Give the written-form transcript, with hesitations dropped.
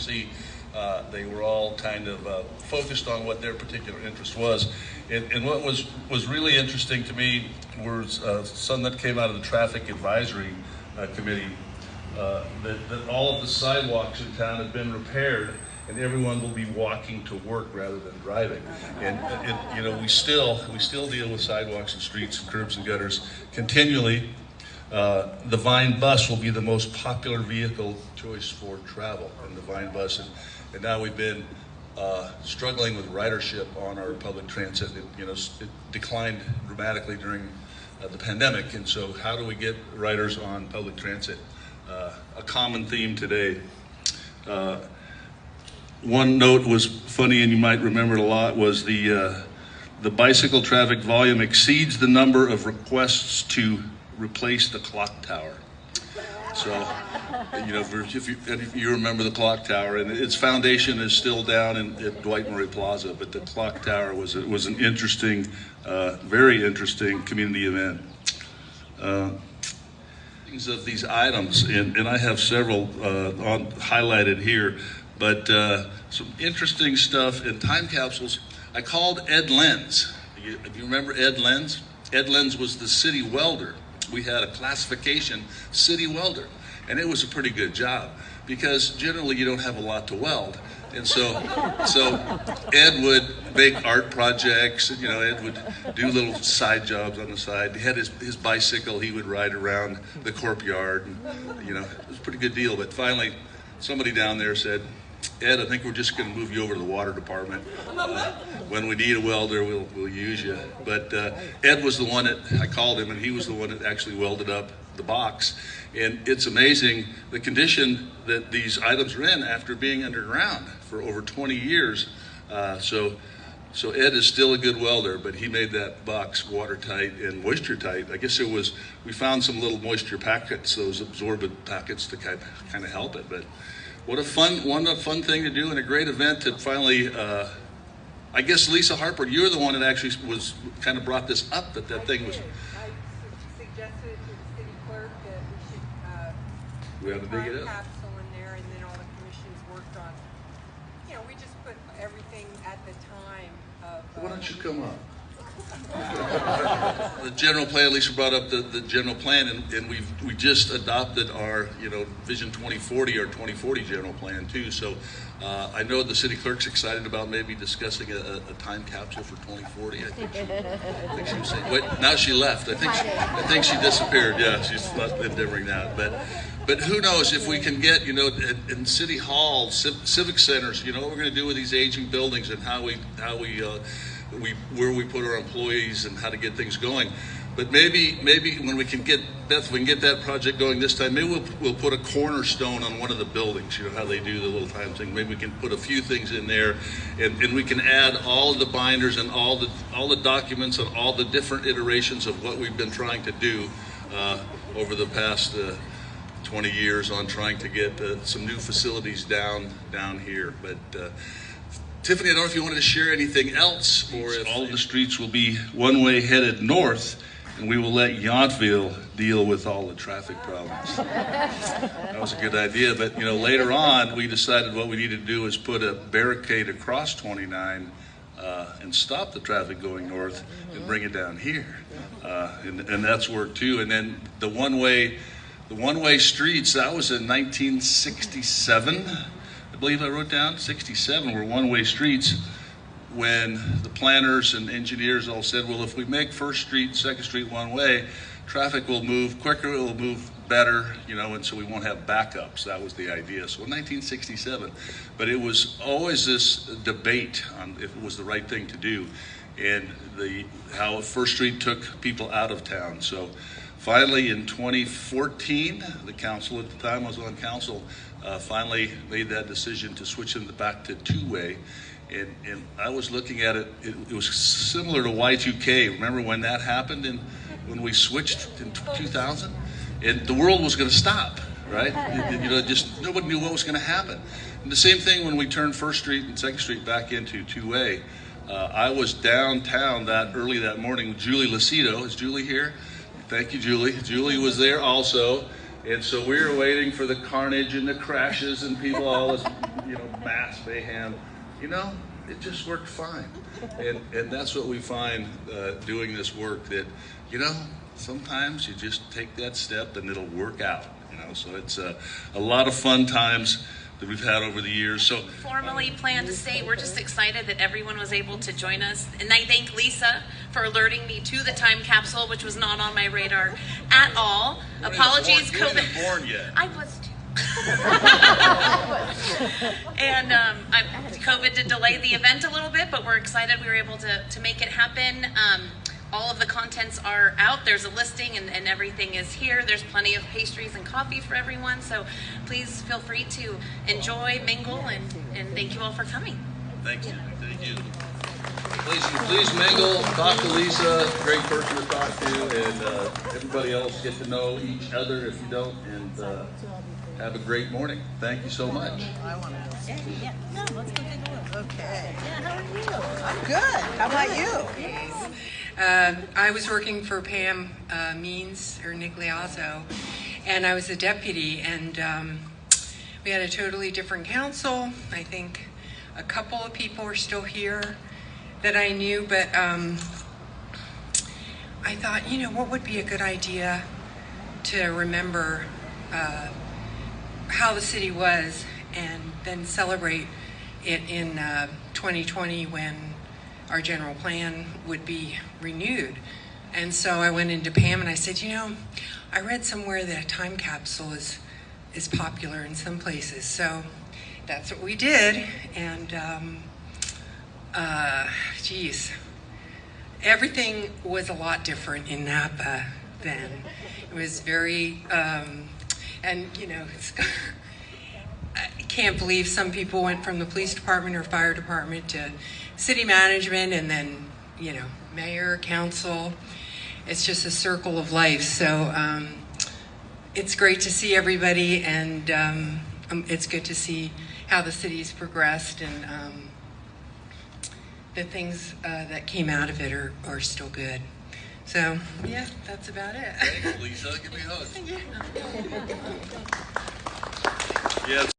see they were all kind of focused on what their particular interest was. And what was really interesting to me was something that came out of the Traffic Advisory Committee, that all of the sidewalks in town have been repaired and everyone will be walking to work rather than driving. And you know, we still deal with sidewalks and streets and curbs and gutters continually. The Vine bus will be the most popular vehicle choice for travel, and the Vine bus, and now we've been struggling with ridership on our public transit. It declined dramatically during the pandemic, and so how do we get riders on public transit? A common theme today. One note was funny, and you might remember it a lot, was the bicycle traffic volume exceeds the number of requests to replace the clock tower. So, if you remember the clock tower, and its foundation is still down at Dwight Murray Plaza, but the clock tower was an interesting, very interesting community event. Of these items, and I have several highlighted here, but some interesting stuff in time capsules. I called Ed Lenz. If you remember Ed Lenz? Ed Lenz was the city welder. We had a classification city welder, and it was a pretty good job because generally you don't have a lot to weld. And so Ed would make art projects, and Ed would do little side jobs on the side. He had his bicycle, he would ride around the courtyard, and it was a pretty good deal. But finally, somebody down there said, Ed, I think we're just going to move you over to the water department. When we need a welder, we'll use you. But Ed was the one that, I called him, and he was the one that actually welded up the box. And it's amazing the condition that these items are in after being underground for over 20 years. So Ed is still a good welder, but he made that box watertight and moisture tight. I guess we found some little moisture packets, those absorbent packets to kind of help it. But what a fun thing to do, and a great event to finally, I guess Lisa Harper, you're the one that actually was kind of brought this up, that thing was. I suggested it to the city clerk that we should we have to dig it up. Capsule in there, and then all the commissions worked on. We just put everything at the time of. Why don't you come up? The general plan, Lisa brought up the general plan, and we just adopted our Vision 2040, our 2040 general plan too. So I know the city clerk's excited about maybe discussing a time capsule for 2040. I think she was saying. Wait, now she left. I think she disappeared. Yeah, she's not endeavoring that. But who knows if we can get in City Hall, civic centers, what we're going to do with these aging buildings and how we where we put our employees and how to get things going. But maybe when we can get, Beth, we can get that project going this time, maybe we'll put a cornerstone on one of the buildings, how they do the little time thing. Maybe we can put a few things in there, and we can add all of the binders and all the documents and all the different iterations of what we've been trying to do over the past 20 years on trying to get some new facilities down here. But Tiffany, I don't know if you wanted to share anything else, or if all the streets will be one-way headed north, and we will let Yountville deal with all the traffic problems. That was a good idea, but later on, we decided what we needed to do is put a barricade across 29 and stop the traffic going north and bring it down here, and that's worked too. And then the one-way streets, that was in 1967. I believe I wrote down 67 were one-way streets when the planners and engineers all said, well, if we make First Street, Second Street one-way, traffic will move quicker, it will move better, and so we won't have backups. That was the idea. So in 1967, but it was always this debate on if it was the right thing to do, and how First Street took people out of town. So finally in 2014, the council at the time I was on council, finally made that decision to switch them back to two-way. And I was looking at it, it was similar to Y2K. Remember when that happened when we switched in 2000? And the world was going to stop, right? Just nobody knew what was going to happen. And the same thing when we turned First Street and Second Street back into two-way. I was downtown early that morning with Julie Lucido. Is Julie here? Thank you, Julie. Julie was there also. And so we were waiting for the carnage and the crashes and people, all this, mass mayhem. It just worked fine. And that's what we find doing this work, that, sometimes you just take that step and it'll work out. So it's a lot of fun times that we've had over the years. So formally planned to say we're just excited that everyone was able to join us, and I thank Lisa for alerting me to the time capsule, which was not on my radar at all. Apologies, COVID. You weren't even born yet. I was too. And COVID did delay the event a little bit, but we're excited we were able to make it happen. All of the contents are out. There's a listing and everything is here. There's plenty of pastries and coffee for everyone. So please feel free to enjoy, mingle, and thank you all for coming. Thank you. Thank you. Please mingle, talk to Lisa, great person to talk to, and everybody else get to know each other if you don't, and have a great morning. Thank you so much. I want to. Yeah. No, let's go take a look. Okay. Yeah, how are you? I'm good. How about you? I was working for Pam Means, or Nigliazzo, and I was a deputy, and we had a totally different council. I think a couple of people are still here that I knew, but I thought, what would be a good idea to remember how the city was, and then celebrate it in 2020 when our general plan would be renewed. And so I went into Pam and I said, I read somewhere that a time capsule is popular in some places. So that's what we did. And everything was a lot different in Napa then. It was very, I can't believe some people went from the police department or fire department to city management, and then, mayor, council. It's just a circle of life. So it's great to see everybody, and it's good to see how the city's progressed, and the things that came out of it are still good. So, yeah, that's about it. Thanks, Lisa. Give me a hug. Yeah.